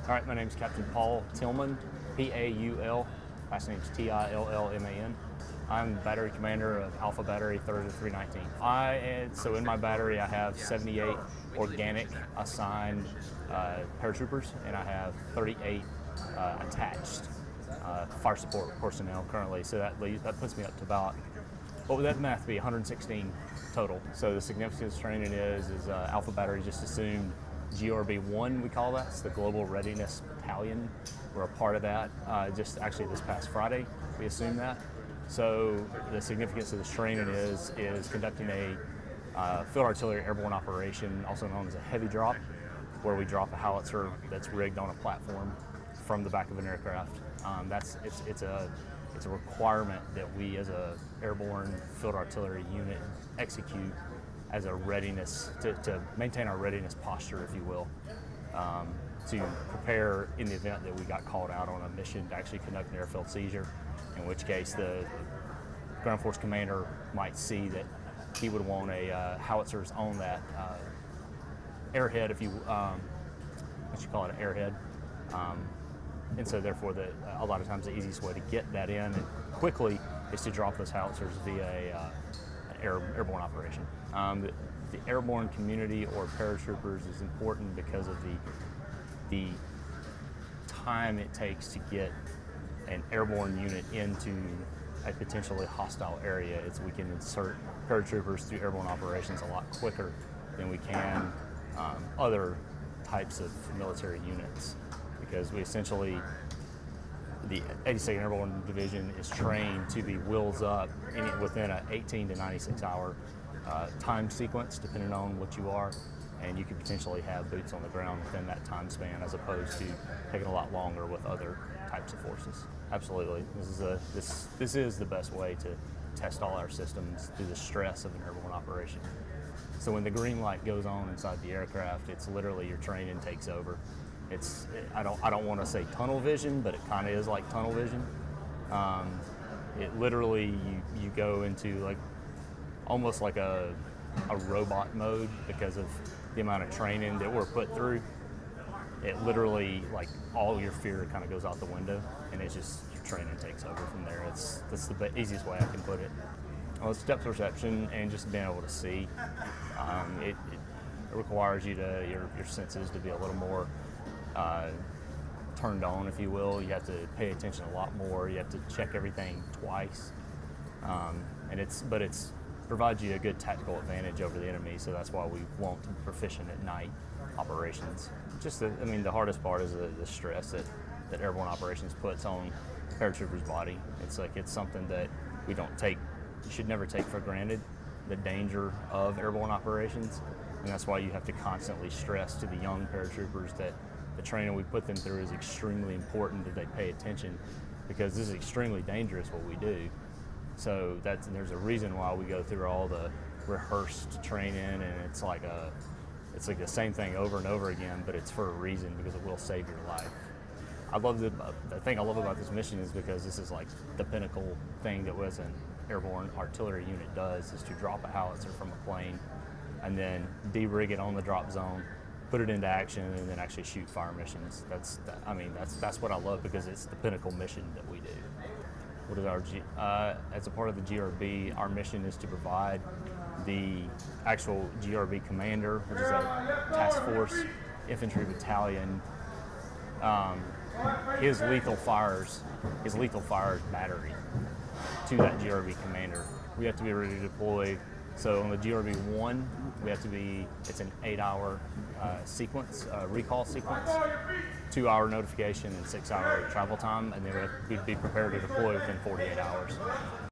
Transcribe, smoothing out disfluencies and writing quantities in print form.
All right, my name's Captain Paul Tillman, P-A-U-L, last name's T-I-L-L-M-A-N. I'm battery commander of Alpha Battery 3rd of 319. So in my battery I have 78 organic assigned paratroopers, and I have 38 attached fire support personnel currently. So that puts me up to about, what would that math be, 116 total. So the significance of training is Alpha Battery just assumed GRB-1, we call that. It's the Global Readiness Battalion. We're a part of that. Just actually this past Friday, we assumed that. So the significance of this training is conducting a field artillery airborne operation, also known as a heavy drop, where we drop a howitzer that's rigged on a platform from the back of an aircraft. It's a requirement that we, as a airborne field artillery unit, execute as a readiness, to maintain our readiness posture, if you will, to prepare in the event that we got called out on a mission to actually conduct an airfield seizure, in which case the ground force commander might see that he would want a howitzers on that airhead, if you, what you call it, an airhead. And so therefore, a lot of times the easiest way to get that in and quickly is to drop those howitzers via airborne operation. The airborne community or paratroopers is important because of the time it takes to get an airborne unit into a potentially hostile area. We can insert paratroopers through airborne operations a lot quicker than we can other types of military units, because we essentially, the 82nd Airborne Division is trained to be wheels up within an 18 to 96 hour time sequence, depending on what you are, and you could potentially have boots on the ground within that time span, as opposed to taking a lot longer with other types of forces. Absolutely, this is the best way to test all our systems through the stress of an airborne operation. So when the green light goes on inside the aircraft, it's literally your training takes over. I don't want to say tunnel vision, but it kind of is like tunnel vision. It literally, you go into almost like a robot mode because of the amount of training that we're put through. It literally, all your fear kind of goes out the window, and it's just your training takes over from there. That's the easiest way I can put it. Well, it's depth perception and just being able to see. It requires your senses to be a little more turned on, if you will. You have to pay attention a lot more. You have to check everything twice, and it provides you a good tactical advantage over the enemy. So that's why we want proficient at night operations. The hardest part is the stress that airborne operations puts on paratroopers' body. It's something that we don't take. You should never take for granted, the danger of airborne operations, and that's why you have to constantly stress to the young paratroopers that the training we put them through is extremely important, that they pay attention, because this is extremely dangerous what we do. So there's a reason why we go through all the rehearsed training, and it's like the same thing over and over again, but it's for a reason, because it will save your life. The thing I love about this mission is because this is like the pinnacle thing that was an airborne artillery unit does, is to drop a howitzer from a plane and then de-rig it on the drop zone, put it into action, and then actually shoot fire missions. That's what I love, because it's the pinnacle mission that we do. What is as a part of the GRB, our mission is to provide the actual GRB commander, which is a task force infantry battalion, his lethal fires battery to that GRB commander. We have to be ready to deploy. So on the GRB-1, it's an 8-hour sequence, recall sequence, 2-hour notification and 6-hour travel time, and then we'd be prepared to deploy within 48 hours.